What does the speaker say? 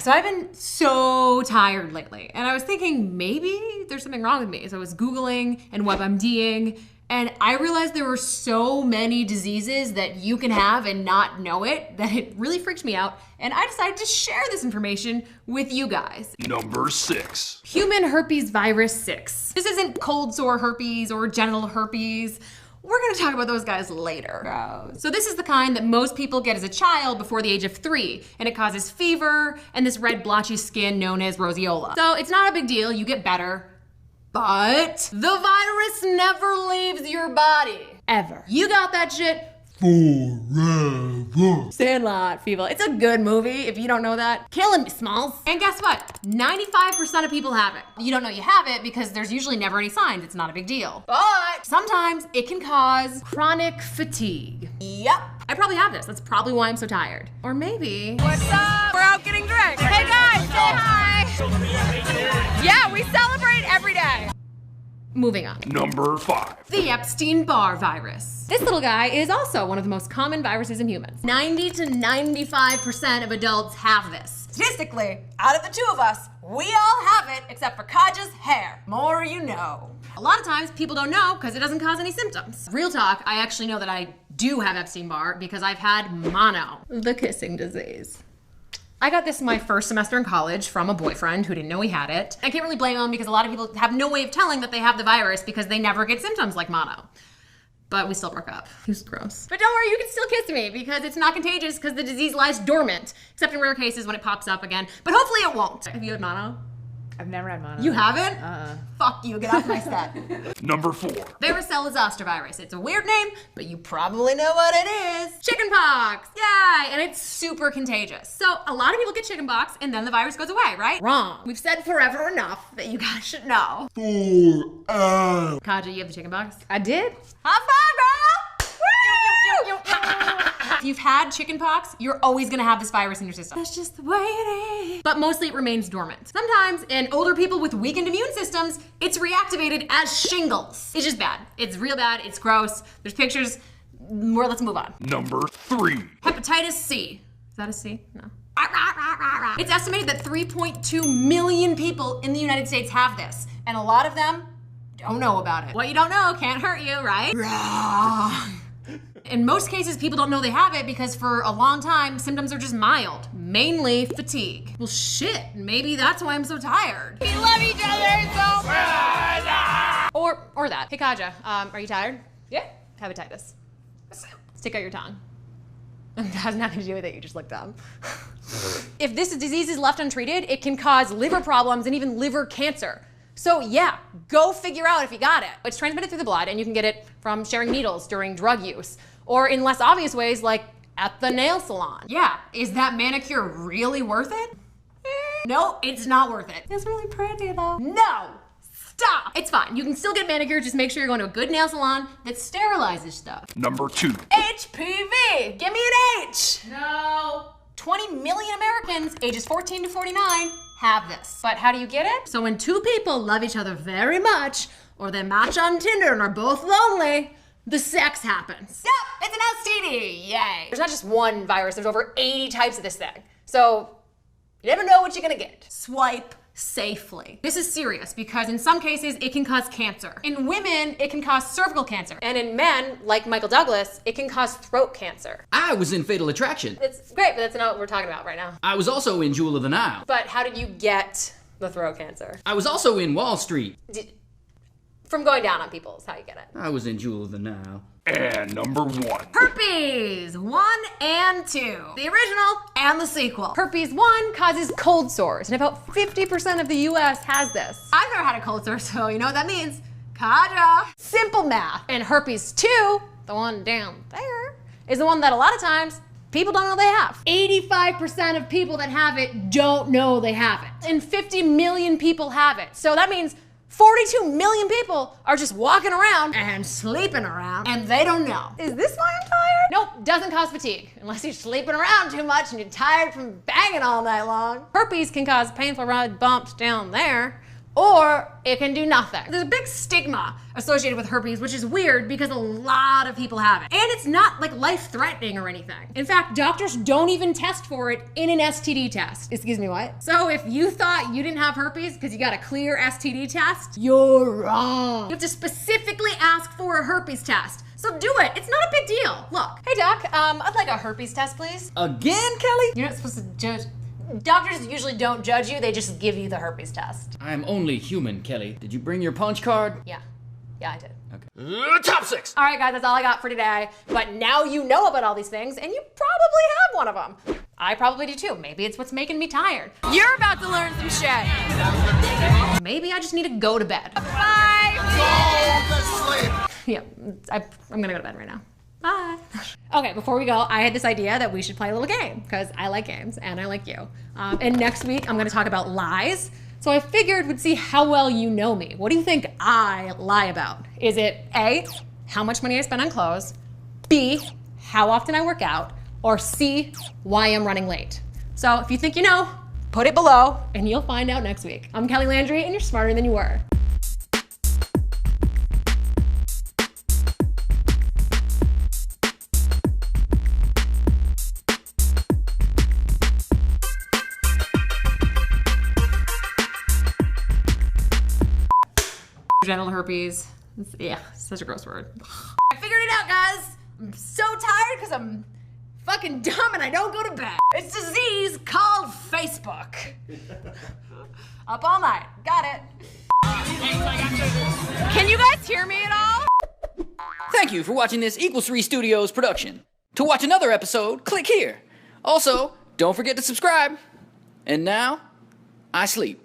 so I've been so tired lately, and I was thinking maybe there's something wrong with me. So I was Googling and WebMDing, and I realized there were so many diseases that you can have and not know it that it really freaked me out, and I decided to share this information with you guys. Number 6. Human herpes virus 6. This isn't cold sore herpes or genital herpes. We're gonna talk about those guys later. Gross. So this is the kind that most people get as a child before the age of 3, and it causes fever and this red blotchy skin known as roseola. So it's not a big deal, you get better, but the virus never leaves your body. Ever. You got that shit forever. Sandlot, people. It's a good movie if you don't know that. Killing me, Smalls. And guess what? 95% of people have it. You don't know you have it because there's usually never any signs. It's not a big deal. But sometimes it can cause chronic fatigue. Yep. I probably have this. That's probably why I'm so tired. Or maybe... What's up? We're out getting drinks. Hey guys, say hi. Yeah, we celebrate every day. Moving on. Number 5. The Epstein-Barr virus. This little guy is also one of the most common viruses in humans. 90 to 95% of adults have this. Statistically, out of the 2 of us, we all have it except for Kaja's hair. More you know. A lot of times people don't know because it doesn't cause any symptoms. Real talk, I actually know that I do have Epstein-Barr because I've had mono, the kissing disease. I got this my first semester in college from a boyfriend who didn't know he had it. I can't really blame him because a lot of people have no way of telling that they have the virus because they never get symptoms like mono. But we still broke up. He was gross. But don't worry, you can still kiss me because it's not contagious because the disease lies dormant, except in rare cases when it pops up again. But hopefully it won't. Have you had mono? I've never had mono. You haven't? Fuck you, get off my set. Number 4. Varicella zoster virus. It's a weird name, but you probably know what it is. Chickenpox, yay! And it's super contagious. So a lot of people get chickenpox and then the virus goes away, right? Wrong. We've said forever enough that you guys should know. Kaja, you have the chickenpox? I did. High five, girl! If you've had chickenpox, you're always gonna have this virus in your system. That's just the way it is. But mostly it remains dormant. Sometimes in older people with weakened immune systems, it's reactivated as shingles. It's just bad. It's real bad, it's gross. There's pictures. Let's move on. Number 3. Hepatitis C. Is that a C? No. It's estimated that 3.2 million people in the United States have this, and a lot of them don't know about it. What you don't know can't hurt you, right? Wrong. In most cases, people don't know they have it because for a long time, symptoms are just mild, mainly fatigue. Well, shit, maybe that's why I'm so tired. We love each other so much. Or that. Hey, Kaja, are you tired? Yeah. Hepatitis. Stick out your tongue. It has nothing to do with it, you just looked dumb. If this disease is left untreated, it can cause liver problems and even liver cancer. So yeah, go figure out if you got it. It's transmitted through the blood and you can get it from sharing needles during drug use or in less obvious ways like at the nail salon. Yeah, is that manicure really worth it? No, it's not worth it. It's really pretty though. No, stop. It's fine, you can still get manicure, just make sure you're going to a good nail salon that sterilizes stuff. Number 2. HPV, give me an H. No. 20 million Americans ages 14 to 49 have this. But how do you get it? So when 2 people love each other very much, or they match on Tinder and are both lonely, the sex happens. Yep, it's an STD, yay. There's not just one virus, there's over 80 types of this thing. So you never know what you're gonna get. Swipe safely. This is serious because in some cases it can cause cancer. In women, it can cause cervical cancer. And in men, like Michael Douglas, it can cause throat cancer. I was in Fatal Attraction. It's great, but that's not what we're talking about right now. I was also in Jewel of the Nile. But how did you get the throat cancer? I was also in Wall Street. From going down on people is how you get it. I was in Jewel of the Nile. And number 1. Herpes 1 and 2. The original and the sequel. Herpes 1 causes cold sores, and about 50% of the US has this. I've never had a cold sore, so you know what that means. Kaja. Simple math. And herpes 2, the one down there, is the one that a lot of times people don't know they have. 85% of people that have it don't know they have it. And 50 million people have it. So that means 42 million people are just walking around and sleeping around and they don't know. Is this why I'm tired? Nope, doesn't cause fatigue unless you're sleeping around too much and you're tired from banging all night long. Herpes can cause painful red bumps down there, or it can do nothing. There's a big stigma associated with herpes, which is weird because a lot of people have it. And it's not like life-threatening or anything. In fact, doctors don't even test for it in an STD test. Excuse me, what? So if you thought you didn't have herpes because you got a clear STD test, you're wrong. You have to specifically ask for a herpes test. So do it, it's not a big deal. Look, hey doc, I'd like a herpes test, please. Again, Kelly? You're not supposed to judge. Doctors usually don't judge you, they just give you the herpes test. I'm only human, Kelly. Did you bring your punch card? Yeah, I did. Okay. Top 6. All right, guys, that's all I got for today. But now you know about all these things, and you probably have one of them. I probably do too. Maybe it's what's making me tired. You're about to learn some shit. Maybe I just need to go to bed. Bye. Yeah, I'm gonna go to bed right now. Bye. Okay, before we go, I had this idea that we should play a little game because I like games and I like you. And next week, I'm gonna talk about lies. So I figured we'd see how well you know me. What do you think I lie about? Is it A, how much money I spend on clothes, B, how often I work out, or C, why I'm running late? So if you think you know, put it below and you'll find out next week. I'm Kelly Landry and you're smarter than you were. Genital herpes. Yeah, such a gross word. I figured it out, guys. I'm so tired because I'm fucking dumb and I don't go to bed. It's a disease called Facebook. Up all night. Got it. Can you guys hear me at all? Thank you for watching this Equals 3 Studios production. To watch another episode, click here. Also, don't forget to subscribe. And now, I sleep.